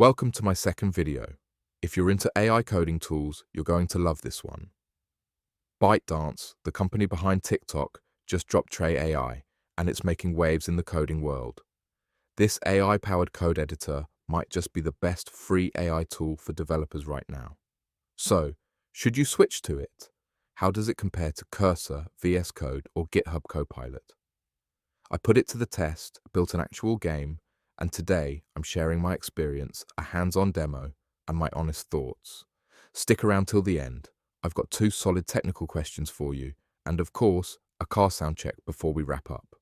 Welcome to my second video. If you're into AI coding tools, you're going to love this one. ByteDance, the company behind TikTok, just dropped Trae AI, and it's making waves in the coding world. This AI-powered code editor might just be the best free AI tool for developers right now. So, should you switch to it? How does it compare to Cursor, VS Code, or GitHub Copilot? I put it to the test, built an actual game, and today I'm sharing my experience, a hands-on demo, and my honest thoughts. Stick around till the end. I've got 2 solid technical questions for you, and of course, a car sound check before we wrap up.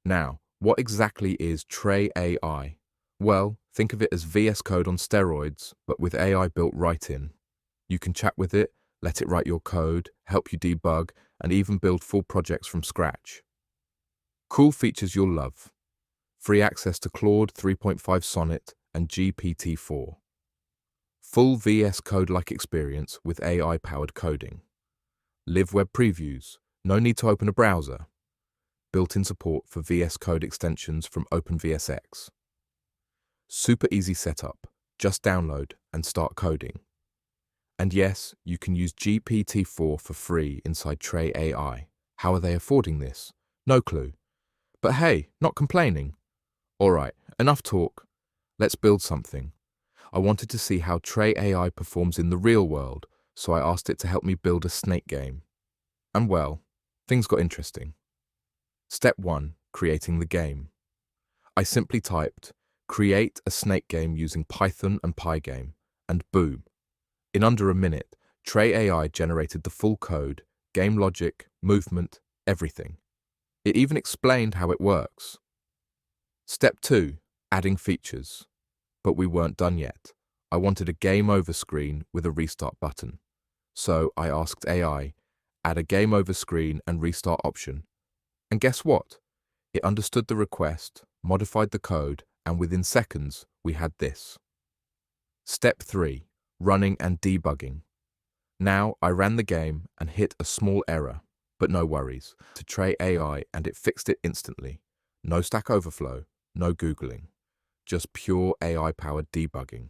Now, what exactly is Trae AI? Well, think of it as VS Code on steroids, but with AI built right in. You can chat with it, let it write your code, help you debug, and even build full projects from scratch. Cool features you'll love. Free access to Claude 3.5 Sonnet and GPT-4. Full VS Code-like experience with AI-powered coding. Live web previews. No need to open a browser. Built-in support for VS Code extensions from OpenVSX. Super easy setup. Just download and start coding. And yes, you can use GPT-4 for free inside Trae AI. How are they affording this? No clue. But hey, not complaining. Alright, enough talk. Let's build something. I wanted to see how Trae AI performs in the real world, so I asked it to help me build a snake game. And well, things got interesting. Step 1. Creating the game. I simply typed, create a snake game using Python and Pygame, and boom. In under a minute, Trae AI generated the full code, game logic, movement, everything. It even explained how it works. Step 2. Adding features. But we weren't done yet. I wanted a game over screen with a restart button. So I asked AI, add a game over screen and restart option. And guess what? It understood the request, modified the code, and within seconds, we had this. Step 3. Running and debugging. Now I ran the game and hit a small error, but no worries, to Trae AI and it fixed it instantly. No Stack Overflow, no Googling, just pure AI-powered debugging.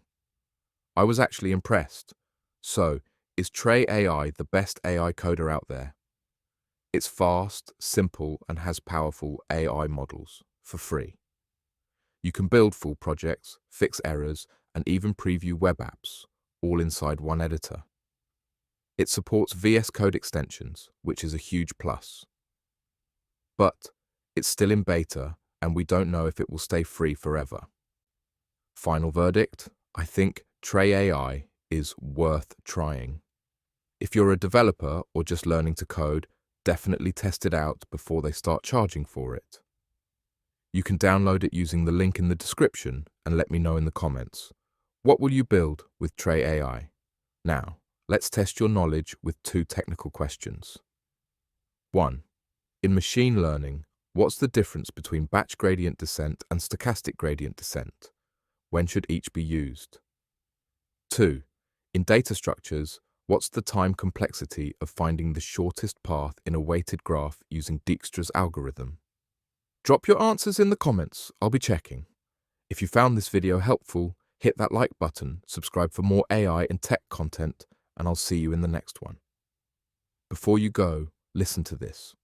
I was actually impressed. So, is Trae AI the best AI coder out there? It's fast, simple, and has powerful AI models for free. You can build full projects, fix errors, and even preview web apps, all inside one editor. It supports VS Code extensions, which is a huge plus. But it's still in beta, and we don't know if it will stay free forever. Final verdict, I think Trae AI is worth trying. If you're a developer or just learning to code, definitely test it out before they start charging for it. You can download it using the link in the description and let me know in the comments. What will you build with Trae AI? Now, let's test your knowledge with 2 technical questions. 1. In machine learning, what's the difference between batch gradient descent and stochastic gradient descent? When should each be used? 2. In data structures, what's the time complexity of finding the shortest path in a weighted graph using Dijkstra's algorithm? Drop your answers in the comments, I'll be checking. If you found this video helpful, hit that like button, subscribe for more AI and tech content, and I'll see you in the next one. Before you go, listen to this.